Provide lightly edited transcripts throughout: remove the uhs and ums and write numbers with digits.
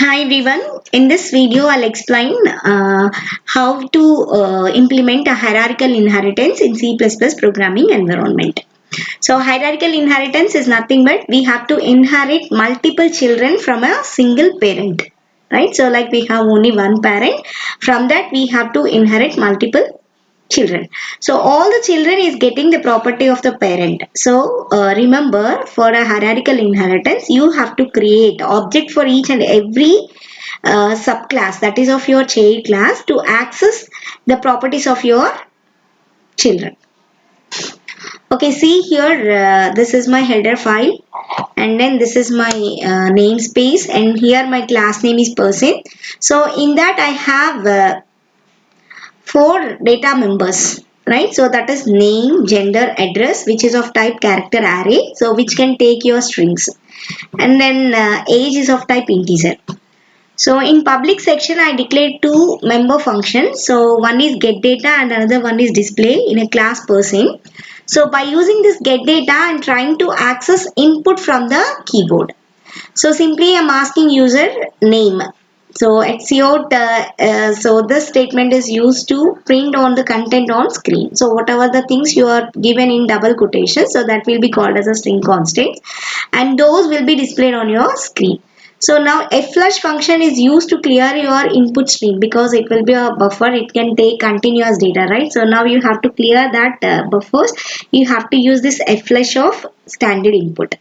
Hi everyone, in this video I'll explain how to implement a hierarchical inheritance in C++ programming environment. So hierarchical inheritance is nothing but we have to inherit multiple children from a single parent, right? So like we have only one parent, from that we have to inherit multiple children. So all the children is getting the property of the parent. So remember, for a hierarchical inheritance you have to create object for each and every subclass, that is of your child class, to access the properties of your children. Okay, see here, this is my header file, and then this is my namespace, and here my class name is person. So in that I have four data members, right? So that is name, gender, address, which is of type character array, so which can take your strings, and then age is of type integer. So in public section I declared two member functions. So one is get data and another one is display in a class person. So by using this get data I'm trying to access input from the keyboard. So simply I'm asking user name. So so this statement is used to print on the content on screen. So whatever the things you are given in double quotation, so that will be called as a string constant, and those will be displayed on your screen. So now flush function is used to clear your input stream because it will be a buffer. It can take continuous data, right? So now you have to clear that buffers. You have to use this flush of standard input.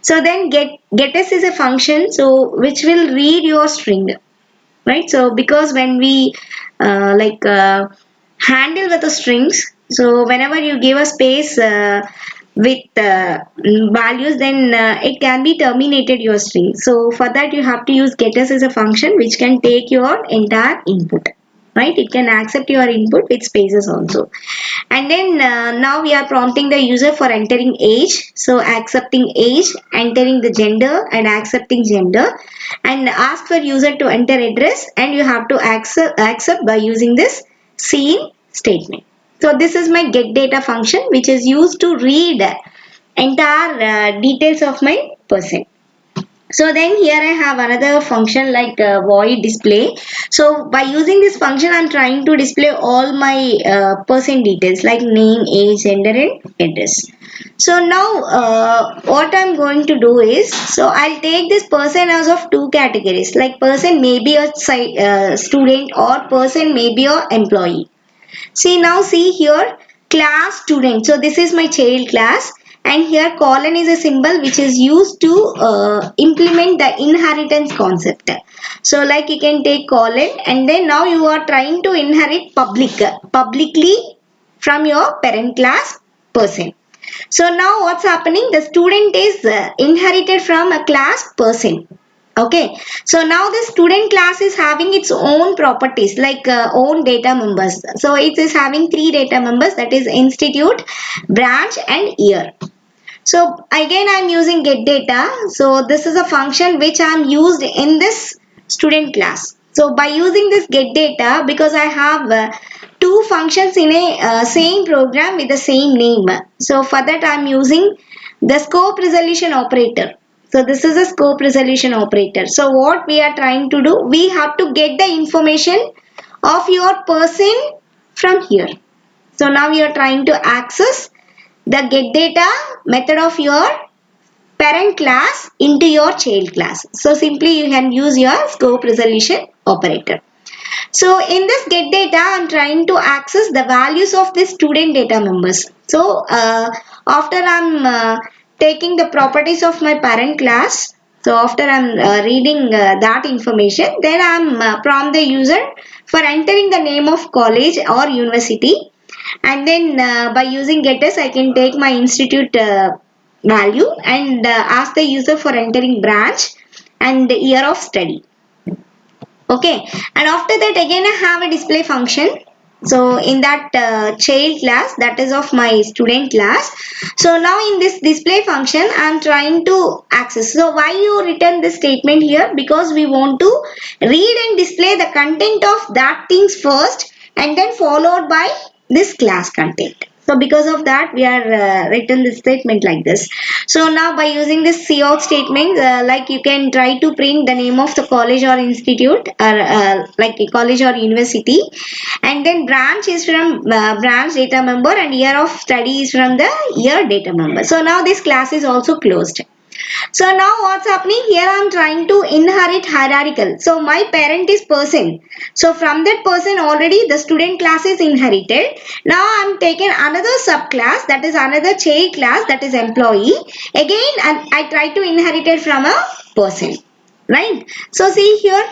So then getS is a function so which will read your string, right? So because when we handle with the strings, so whenever you give a space with values, then it can be terminated your string. So for that you have to use getS as a function which can take your entire input, right? It can accept your input with spaces also. And then now we are prompting the user for entering age. So accepting age, entering the gender and accepting gender, and ask for user to enter address, and you have to accept by using this scene statement. So this is my get data function which is used to read entire details of my person. So then here I have another function like void display. So by using this function I'm trying to display all my person details like name, age, gender and address. So now what I'm going to do is, so I'll take this person as of two categories, like person may be a student or person may be a employee. See here, class student. So this is my child class, and here colon is a symbol which is used to implement the inheritance concept. So like you can take colon, and then now you are trying to inherit publicly from your parent class person. So now what's happening? The student is inherited from a class person. Okay, so now the student class is having its own properties like own data members. So it is having three data members, that is institute, branch and year. So again I'm using get data. So this is a function which I'm used in this student class. So by using this get data, because I have two functions in a same program with the same name. So for that I'm using the scope resolution operator. So this is a scope resolution operator. So what we are trying to do, we have to get the information of your person from here. So now we are trying to access the get data method of your parent class into your child class. So simply you can use your scope resolution operator. So in this get data, I'm trying to access the values of the student data members. So after I'm taking the properties of my parent class, so after I'm reading that information, then I'm prompt the user for entering the name of college or university, and then by using getS I can take my institute value and ask the user for entering branch and the year of study. Okay, and after that again I have a display function. So in that child class, that is of my student class. So now in this display function I am trying to access. So why you return this statement here? Because we want to read and display the content of that things first, and then followed by this class content. So because of that, we are written this statement like this. So now by using this cout statement, like you can try to print the name of the college or institute, or like a college or university, and then branch is from branch data member, and year of study is from the year data member. So now this class is also closed. So now what's happening here? I'm trying to inherit hierarchical. So my parent is person. So from that person already the student class is inherited. Now I'm taking another subclass, that is another child class, that is employee. Again, and I try to inherit it from a person. Right? So see here.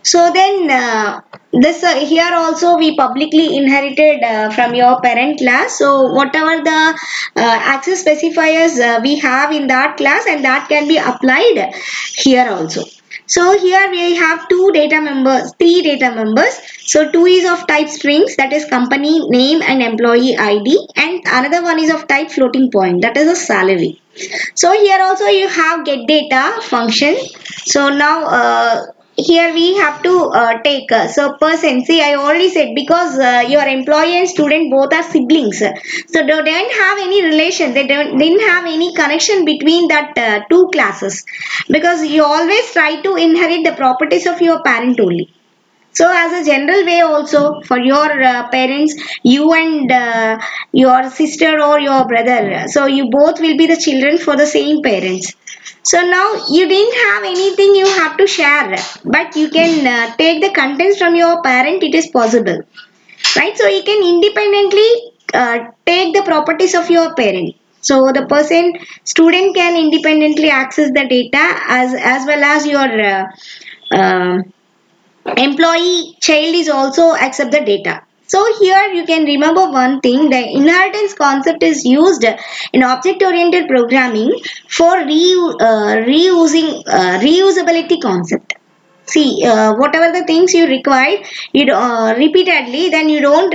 So then this here also we publicly inherited from your parent class. So whatever the access specifiers we have in that class, and that can be applied here also. So here we have three data members. So two is of type strings, that is company name and employee ID, and another one is of type floating point, that is a salary. So here also you have get data function. So now here we have to take so person, see I already said, because your employee and student both are siblings, so they don't have any relation, they didn't have any connection between that two classes, because you always try to inherit the properties of your parent only. So as a general way also for your parents, you and your sister or your brother, so you both will be the children for the same parents. So now you didn't have anything you have to share, but you can take the contents from your parent, it is possible. Right? So you can independently take the properties of your parent. So the person, student can independently access the data, as well as your uh, employee child is also accept the data. So here you can remember one thing, the inheritance concept is used in object oriented programming for reusability concept. See, whatever the things you require, you repeatedly, then you don't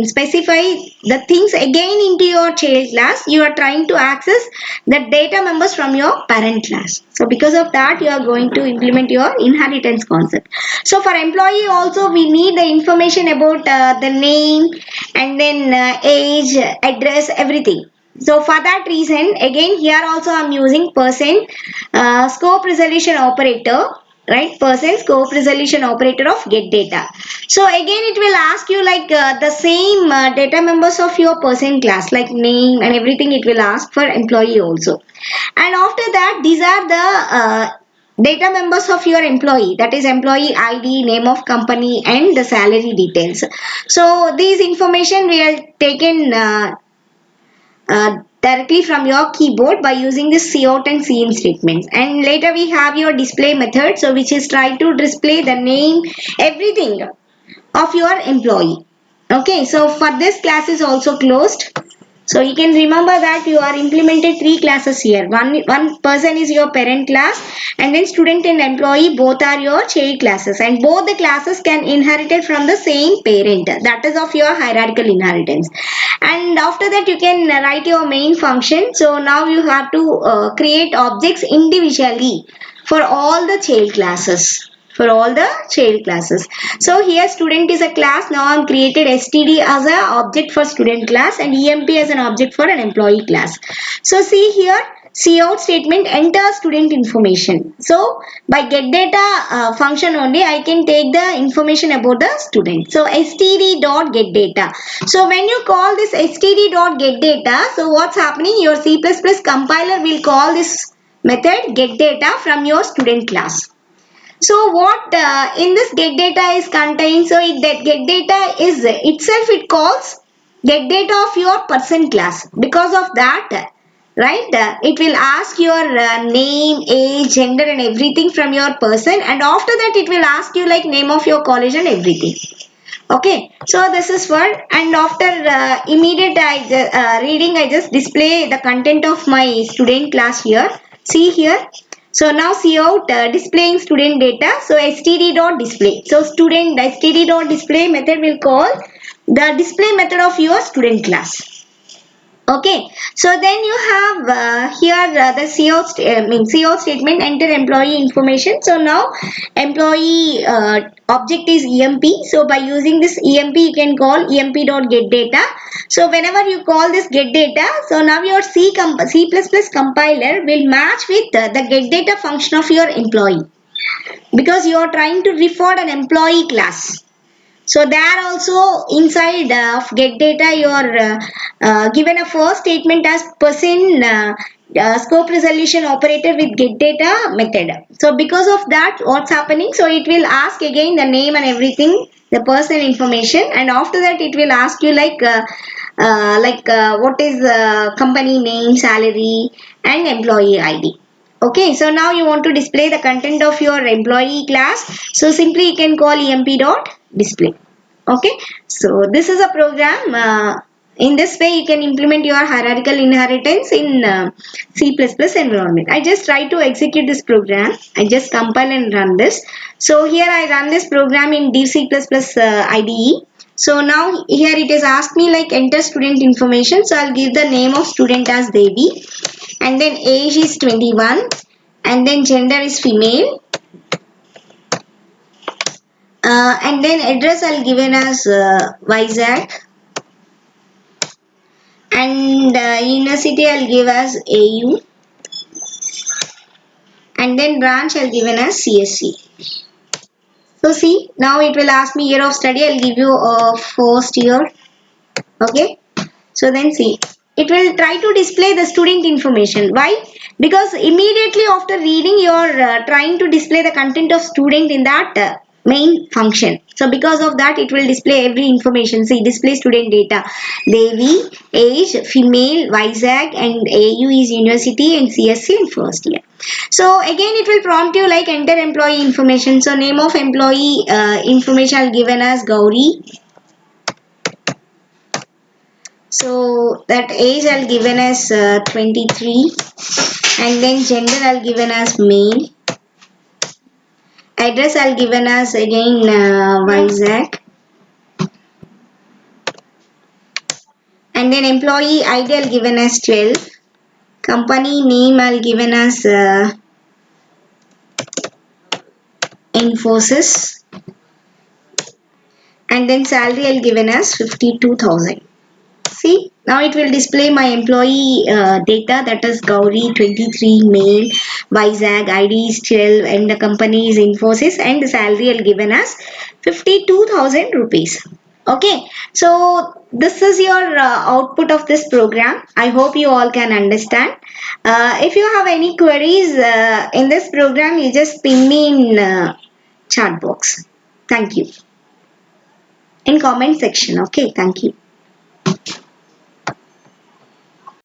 specify the things again into your child class. You are trying to access the data members from your parent class. So because of that, you are going to implement your inheritance concept. So for employee also, we need the information about the name, and then age, address, everything. So for that reason, again here also I'm using person scope resolution operator, right? Person scope resolution operator of get data. So again it will ask you like the same data members of your person class, like name and everything, it will ask for employee also. And after that, these are the data members of your employee, that is employee ID, name of company, and the salary details. So these information we are taken directly from your keyboard by using this cout and cin statements. And later we have your display method, so which is try to display the name, everything of your employee. Okay, so for this class is also closed. So you can remember that you are implemented three classes here. One person is your parent class, and then student and employee both are your child classes, and both the classes can inherited from the same parent. That is of your hierarchical inheritance. And after that you can write your main function. So now you have to create objects individually for all the child classes, for all the child classes. So here student is a class. Now I'm created std as a object for student class, and emp as an object for an employee class. So see here, cout statement enter student information. So by get data function only I can take the information about the student. So std dot get data. So when you call this std dot get data, so what's happening, your C++ compiler will call this method get data from your student class. So what in this get data is contained, so that get data is itself, it calls get data of your person class. Because of that, right, it will ask your name, age, gender, and everything from your person, and after that it will ask you like name of your college and everything. Okay, so this is for, and after immediate reading, I just display the content of my student class here. See here. So now cout displaying student data. So std.display. So student std.display method will call the display method of your student class. Okay, so then you have here the CO statement, enter employee information. So now employee object is EMP. So by using this EMP, you can call emp.getData. So whenever you call this getData, so now your C++ compiler will match with the getData function of your employee, because you are trying to refer an employee class. So there also inside of get data you are given a first statement as person scope resolution operator with get data method. So because of that, what's happening, so it will ask again the name and everything, the person information, and after that it will ask you what is company name, salary, and employee ID. Okay, so now you want to display the content of your employee class. So simply you can call emp.display. Okay, so this is a program. In this way, you can implement your hierarchical inheritance in C++ environment. I just try to execute this program. I just compile and run this. So here I run this program in D C++ IDE. So now here it is asked me like enter student information. So I'll give the name of student as Devi, and then age is 21, and then gender is female, and then address I'll given as Vizag, and university I'll give as AU, and then branch I'll given as CSC. So see, now it will ask me year of study. I'll give you a first year. Okay. So then see, it will try to display the student information. Why? Because immediately after reading, you are trying to display the content of student in that main function. So because of that, it will display every information. See, display student data. Devi, age, female, Vizag, and AU is university, and CSC in first year. So again, it will prompt you like enter employee information. So name of employee information I'll given as Gauri. So that age I'll given as 23, and then gender I'll given as male. Address I'll given as again Vizag, and then employee ID I'll given as 12. Company name I'll given as Infosys, and then salary I'll given as 52,000. See, now it will display my employee data, that is Gauri 23, male, Vizag, ID is 12, and the company is Infosys, and the salary I'll given as 52,000 rupees. Okay, so this is your output of this program. I hope you all can understand. If you have any queries in this program, you just ping me in chat box. Thank you. In comment section. Okay, thank you.